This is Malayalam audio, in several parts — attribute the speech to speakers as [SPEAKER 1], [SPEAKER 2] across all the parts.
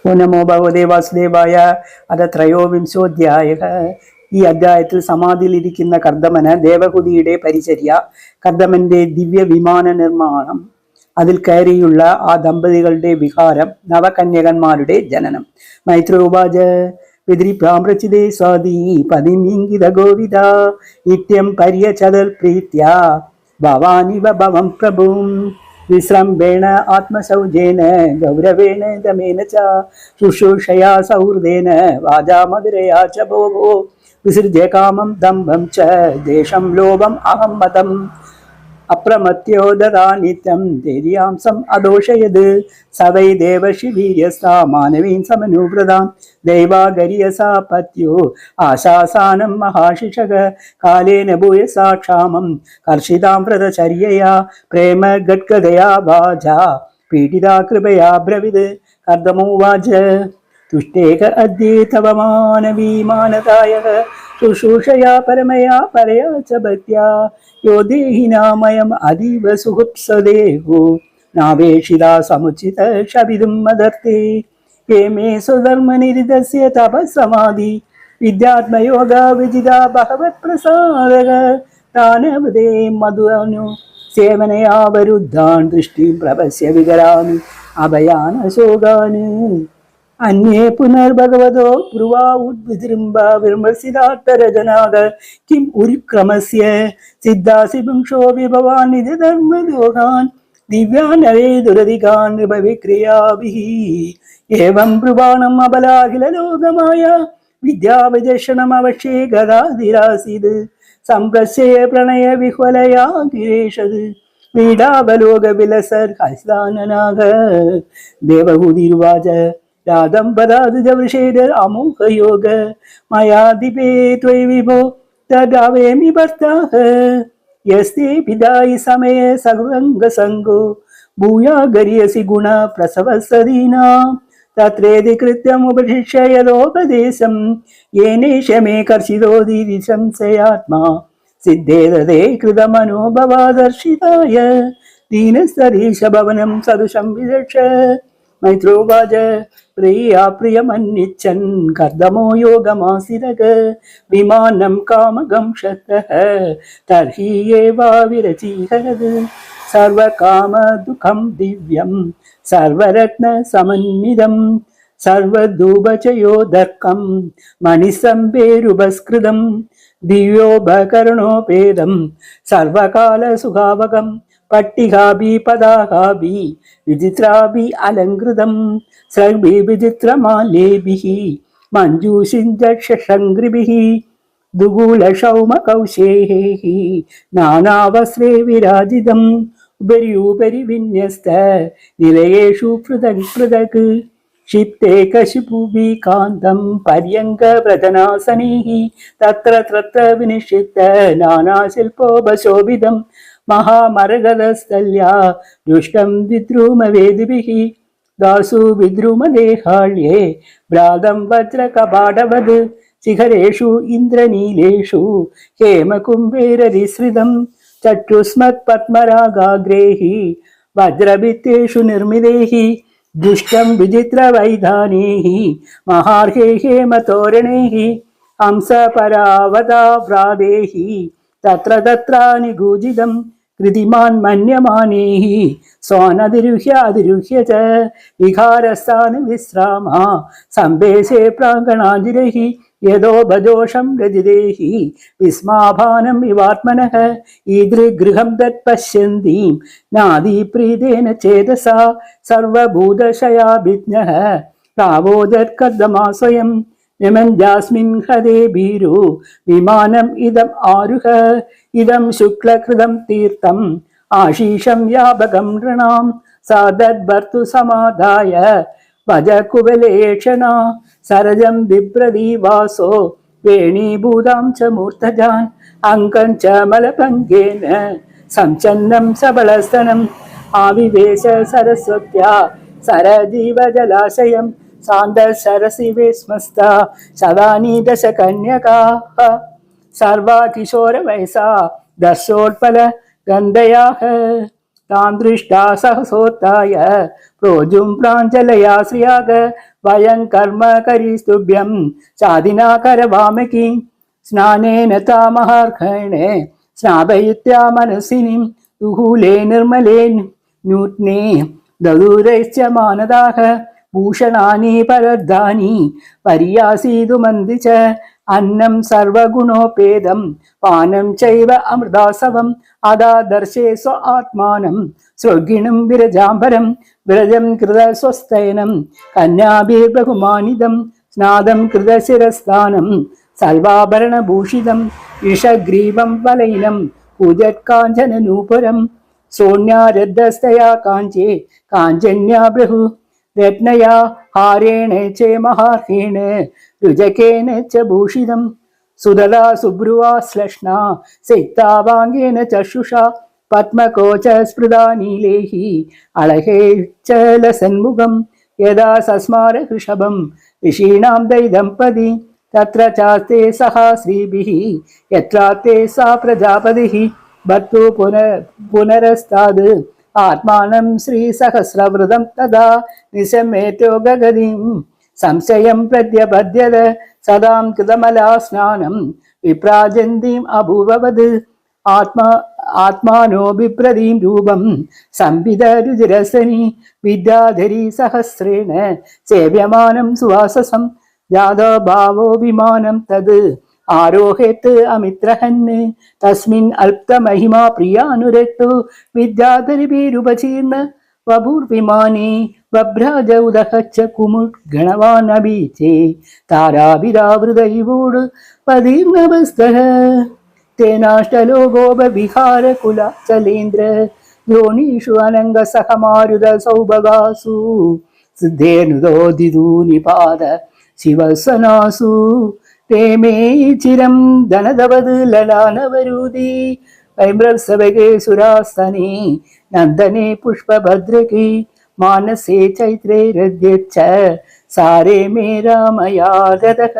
[SPEAKER 1] ഓ നമോ ഭഗവതേ വാസുദേവായ. അത ത്രയോവിംശോധ്യായ. ഈ അധ്യായത്തിൽ സമാധിയിലിരിക്കുന്ന കർദമന് ദേവഹുതിയുടെ പരിചര്യ, കർദമന്റെ ദിവ്യ വിമാന നിർമ്മാണം, അതിൽ കയറിയുള്ള ആ ദമ്പതികളുടെ വിഹാരം, നവകന്യകന്മാരുടെ ജനനം. മൈത്രോവാച പിതൃപ്രാമ്രചിതേ സ്വാദീ പതിമിംഗിത ഗോവിദ നിത്യം പര്യചതൽ പ്രീത്യ ഭവാനിവ ഭവം പ്രഭും വിശ്രംഭേണ ആത്മസൗജേന ഗൗരവേണ ദമേന ച ശുശ്രൂഷയാ സൗഹൃദേന വാചാ മധുരയാ ച ഭോഗോ വിസൃജ്യ കാമം ദംഭം ച ദേശം ലോഭം അഹം മതം അപ്രമത്യോ ദദാ നിത്യം ധൈര്യാംസം അദോഷയത് സവൈ ദേവശി വീര്യസ്ഥാ മാനവീൻ സമനുവ്രതാം ദൈവാഗര്യസാ പത്യോ ആശാസാനം മഹാശിഷക കാലേന ഭൂയസാ ക്ഷാമം കർഷിതാം വ്രതചര്യയാ പ്രേമ ഗദ്ഗതയാ വാചാ പീഡിതാ കൃപയാ ബ്രവിത് കർദമോവാച തുഷ്ടേക അദ്യേ തവ മാനവീ മാനതായഃ ശുശ്രൂഷയാ പരമയാ പരയാ ച ഭക്ത്യാ യോ ദേഹിനാമയം അതീവ സുഹൃത്സദേഹോ നാവേഷിതാ സമുചിത ശബിതും മദർത്തേ ഹേ മേ സ്വധർമ്മനിരിതസ്യ തപസ്സമാധി വിദ്യാത്മയോഗ വിജിതാ ഭഗവത് പ്രസാദക താനവദേ മധുഅനു സേവനയാ വരുദ്ധാൻ ദൃഷ്ടിം പ്രപശ്യ വികരാമി അഭയാനശോകാന് അന്യേ പുനർഭഗവതോ ബ്രുവാ ഉദ്വിജൃംഭ വിമർശിതാർത്ഥരജനാഗ കിം ഉരുക്രമസ്യ സിദ്ധാസി പുംക്ഷോ വിഭവാൻ നിജധർമ്മലോകാൻ ദിവ്യാനവേ ദുരധികാൻ നൃപവിക്രിയാഭിः ഏവം ബ്രുവാണം അബലാഖില ലോകമായ വിദ്യാവിചക്ഷണം അവശ്യേ ഗദാധിരാസീത് സംപ്രസ്യേ പ്രണയ വിഹ്വലയാ ഗിരീഷത് വീടാവലോക വിലസർ ഹസ്താനനാഗ ദേവഹൂതിരുവാച രാധം പദാദിജവൃഷേര അമോഘയോഗ മയാദിപേ ത്വയ് വിഭോ തദാവേമി ഭർത്താഃ യസ്തേ പിതായി സമയേ സഗുരംഗസംഗോ ഭൂയാ ഗരിയസി ഗുണ പ്രസവസദീനാം തത്രേതി കൃത്യമുപശിഷ്യ യദോപദേശം യേനേഷ മേ കർഷിതോദീതി സംശയാത്മാ സിദ്ധേതേ കൃതമനോഭവാദർശിതായ ദീനസ്തരീശ ഭവനം സദൃശം വിദക്ഷ മൈത്രോവാച പ്രിയാ പ്രിയമന്വിച്ഛൻ കർദമോ യോഗമാസിരക വിമാനം കാമകം ശക്തഃ തർഹി ഏവാ വിരചീഹത് സർവകാമ ദുഃഖം ദിവ്യം സർവരത്ന സമന്വിതം സർവധൂപചയോദർക്കം മണിസംഭേരുപസ്കൃതം ദിവ്യോപകരണോപേതം സർവകാല സുഖാവകം പട്ടികാഭി പതാകാഭി വിചിത്രാഭി അലങ്കൃതം സർവി വിചിത്രമാലേഭിഃ മഞ്ജൂഷിഞ്ചക്ഷംഗ്രിഭിഃ ദുഗൂലക്ഷൗമകൗശേഹൈഃ നാനാവസ്ത്രേ വിരാജിതം ഉപര്യൂപരി വിന്യസ്ത നിലയേഷു പൃഥക് പൃഥക് ക്ഷിപ്തേ കശിപുഭി കാന്തം പര്യങ്ക വ്രജനാസനൈഃ തത്ര തത്ര വിനിഷിത്ത നാനാശില്പോപശോഭിതം മഹാമരഗതസ്ഥല്യാ ദുഷ്ടം വിദ്രൂമവേദിഭിഃ ദാസു വിദ്രൂമദേഹാള്യേ ഭ്രാതം വജ്രകപാടവത് ശിഖരേഷു ഇന്ദ്രനീലേഷു ഹേമകുംഭേരരിസൃതം ചക്ഷുസ്മത് പത്മരാഗാഗ്രേഃ വജ്രഭിത്തേഷു നിർമ്മിതൈഃ ദുഷ്ടം വിചിത്രവൈധാനൈഃ മഹാർഹേ ഹേമതോരണൈഃ ഹംസപരാവതാവ്രാതൈഃ തത്ര തത്രാനിഗൂജിതം കൃതിമാൻ മന്യമാനൈഃ സ്വാനതിരുഹ്യ അതിരുഹ്യ ച വിഹാരസ്ഥാന വിശ്രാമ സംവേശേ പ്രാങ്കണാതിരൈഃ യദോപദോഷം രജിതൈഃ വിസ്മാഭാനം ഇവാത്മനഃ ഈദൃഗൃഹം തത്പശ്യന്തീം നാദീപ്രീതേന ചേതസാ സർവഭൂതശയാഭിജ്ഞഃ പ്രാവോദത്കർദമാ സ്വയം നമഞ്ജാസ്മിൻ ഹൃദേ ഭീരു വിമാനം ഇദം ആരുഹ ഇദം ശുക്ലകൃതം തീർത്ഥം ആശീഷം വ്യാപകം നൃണാം സാദദ്ഭർത്തു സമാദായ വജകുവലേക്ഷണ സരജം ബിഭ്രദീവാസോ വേണീഭൂതാം ച മൂർധജാൻ അങ്കം ച മലഭംഗേന സംചന്നം സബളസ്തനം ആവിവേശ സരസ്വത്യാ സരജീവജലാശയം സാന്ദസരസി വിസ്മസ്ത ശതാനി ദശ കന്യകാഃ സർവാ കിശോര വയസാ ദർശോത്പല ഗന്ധയാഃ താം ദൃഷ്ടാ സഹസോത്തായ പ്രോജും പ്രാഞ്ജലയാ ശ്രിയാഗ വയം കർമ്മ കരീസ്തുഭ്യം ചാദിനാ കരവാമകി സ്നാനേന താമഹാർഹണേ സ്നാപയിത്യാ മനസ്സിനിം ദുഹൂലേ നിർമ്മലേ നൂത്നേ ദദൂരൈശ്ച മാനദാഹ ഭൂഷണാനി പരദ്ധാനി പര്യാസീതുമന്തി ച അന്നം സർവഗുണോപേതം പാനം ചൈവ അമൃതാസവം അദാ ദർശേ സ്വ ആത്മാനം സ്വർഗിണം വിരജാംബരം വിരജം കൃത സ്വസ്തയനം കന്യാഭിർബഹുമാനിതം സ്നാദം കൃതശിരസ്ഥാനം സർവാഭരണഭൂഷിതം ഇഷഗ്രീവം വലൈനം പൂജത്കാഞ്ചനനൂപുരം സോണ്യാരദ്ധസ്തയാ കാഞ്ചേ കാഞ്ചന്യാ ബൃഹു രത്നയാ ഹാരേണ ച മഹാർഹേണ രുജകേന ച ഭൂഷിതം സുദലാ സുബ്രുവാ ശ്ലഷ്ണാ സിക്താവാംഗേന ചക്ഷുഷാ പത്മകോച സ്മൃതാ നീലേഹി അളഹേ ച ലസന്മുഖം യദാ സസ്മാര ഋഷഭം ഋഷീണാം ദൈദംപതി തത്ര ചാസ്തേ സഹാശ്രീഭിഃ യത്രാസ്തേ സാ പ്രജാപതിഃ ഭർത്തു പുനരസ്താദ് ആത്മാനം ശ്രീസഹസ്രവൃതം തഥാ നിശമേറ്റോ ഗഗതിം സംശയം പ്രത്യപദ്യത സദാം കൃതമലാ സ്നാനം വിപ്രാജന്തീം അഭൂവവത് ആത്മാനോ വിപ്രതീം രൂപം സംവിദ രുചിരസനി വിദ്യാധരി സഹസ്രേണ സേവ്യമാനം സുവാസസം ജാതോ ഭാവോ വിമാനം തത് ആരോഹേത് അമിത്രഹന് തസ്മിൻ അല്പമഹിമാ പ്രിയാനുരക്തോ വിദ്യാധരിഭിരുപചീർണ വപുർവിമാനേ വഭ്രാജ ഉദഹച്ച കുമുദ്ഗണവാനബീചേ താരാഭിരാവൃതൈവോട് പതിർനവസ്തഃ തേനാഷ്ടലോകോപവിഹാരകുലചലേന്ദ്ര യോനീഷു അനംഗസഹമാരുത സൗഭഗാസു സിദ്ധേനുദോദിതൂനിപാത ശിവസനാസു തേമേ ചിരം ധനദവത് ലലാനവരൂതി വൈമ്രസവകേ സുരാസ്തനേ നന്ദനേ പുഷ്പഭദ്രകേ മാനസേ ചൈത്രേ രദ്യച്ഛ സാരേ മേ രാമയാദതഃ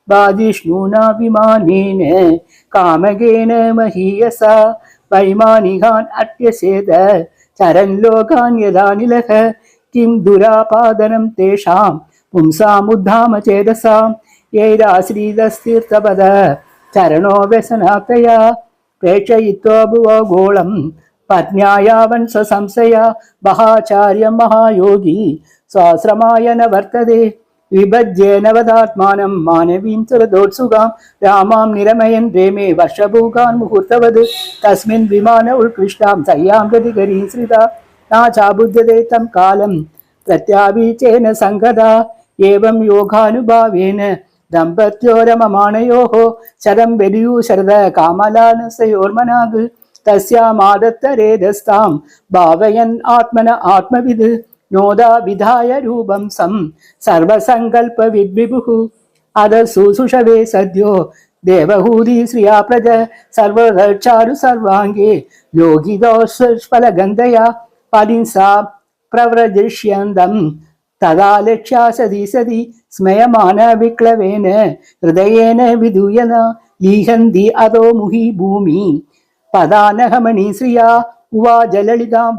[SPEAKER 1] ബാജിഷ്ണൂനാ വിമാനേന കാമകേന മഹീയസ വൈമാനികാൻ അത്യസേത ചരൻ ലോകാൻ യദാനിലഃ കിം ദുരാപാദനം തേഷാം പുംസാമുദ്ധാമ ചേതസാം യൈരാശ്രീതസ്ഥീർത്ഥപദ ചരണോ വ്യസനാത്തയാ പ്രേക്ഷയിത്വാ ഭുവഗോളം പത്ന്യായാവൻ സ്വസംശയ മഹാചാര്യം മഹായോഗി സ്വാശ്രമായ ന വർത്തതേ വിഭജ്യേനവദാത്മാനം മാനവീം സുരദോത്സുകാം രാമാം നിരമയൻ രേമേ വർഷഭൂകാൻ മുഹൂർത്തവത് തസ്മിൻ വിമാന ഉത്കൃഷ്ടാം സയ്യാം ഗതികരീം ശ്രിത നാചാബുദ്ധ്യതേ തം കാലം പ്രത്യാവീചേന സംഗതാ ഏവം യോഗാനുഭാവേന ദമ്പത്യോരമമാണയോः ശരം ബലിയൂ ശരദ കാമലാനസയോർമനാഗ് തസ്യാമാദത്തരേതസ്താം ഭാവയൻ ആത്മന ആത്മവിദ് നോദാ വിധായ രൂപം സം സർവസങ്കൽപ്പവിദ്വിഭുഃ അദ സുസുഷവേ സദ്യോ ദേവഹൂതി ശ്രിയാ പ്രജ സർവചാരു സർവാംഗേ യോഗിതോസ്ഫലഗന്ധയാ പതിംസാ പ്രവ്രജിഷ്യന്തം തഥാ ലക്ഷ്യാ സതി സതി സ്മയമാന വിക്ലവേന ഹൃദയേന വിദൂയന ലീഹന്തി അതോ മുഹി ഭൂമി പദാനഹമണി ശ്രിയാ ഉവാചലളിതാം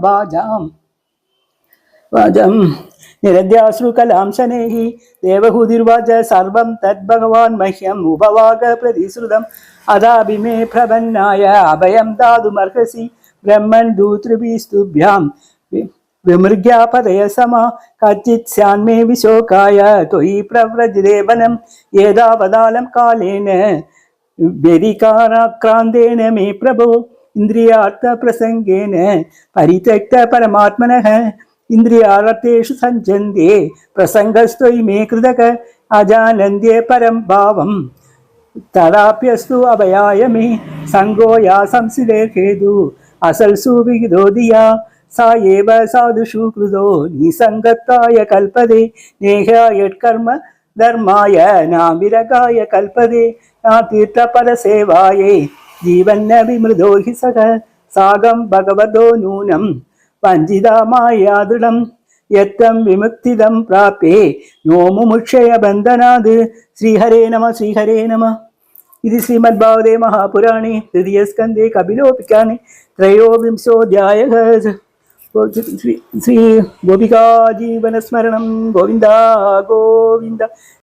[SPEAKER 1] വാജം നിരദ്യാശ്രുകലാം ശനേഹി ദേവഹൂതിർവാച സർവം തദ്ഭഗവാൻ മഹ്യം ഉപവാഗ പ്രതിശ്രുതം അദാഭിമേ പ്രപന്നായ അഭയം ദാതുമർഹസി ബ്രഹ്മൺ ദൂതൃഭിസ്തുഭ്യാം വിമൃഗ്യാപദയ സമ കച്ചിത് സ്യാന്മേ വിശോകായ ത്വയി പ്രവ്രജദേവനം ഏതാവതാലം കാലേന വ്യതികാരാക്രാന്തേന മേ പ്രഭോ ഇന്ദ്രിയാർത്ഥ പ്രസംഗേന പരിത്യക്ത പരമാത്മനഃ ഇന്ദ്രിയാർത്ഥേഷു സഞ്ജന്യേ പ്രസംഗസ്ത്വയി മേ കൃതക അജാനന്യേ പരം ഭാവം തദാപ്യസ്തു അഭയായ മേ സംഗോയാ സംസിതേ ഹേതു അസൽസു വിഹിതോദിയാ സാ ഏവ സാധുഷു കൃതോ നിസംഗത്തായ കൽപ്പതേ നേഹായത്കർമ്മ ധർമായ നാവിരകായ കൽപ്പതേ തീർത്ഥപരസേവായേ ജീവന്ന വിമൃതോ ഹി സഹ സാഗം ഭഗവതോ നൂനം വഞ്ചിതാമായാദൃഢം യത്തം വിമുക്തിദം പ്രാപ്യേ നോ മുമുക്ഷയ ബന്ധനാത് ശ്രീഹരേ നമ ശ്രീഹരേ നമ. ഇത് ശ്രീമദ്ഭാഗവതേ മഹാപുരാണേ തൃതീയസ്കന്ധേ കപിലോപിക്കാനേ ത്രയോവിംശോऽധ്യായഃ. ശ്രീ ഗോപികാ ജീവനസ്മരണം ഗോവിന്ദ ഗോവിന്ദ.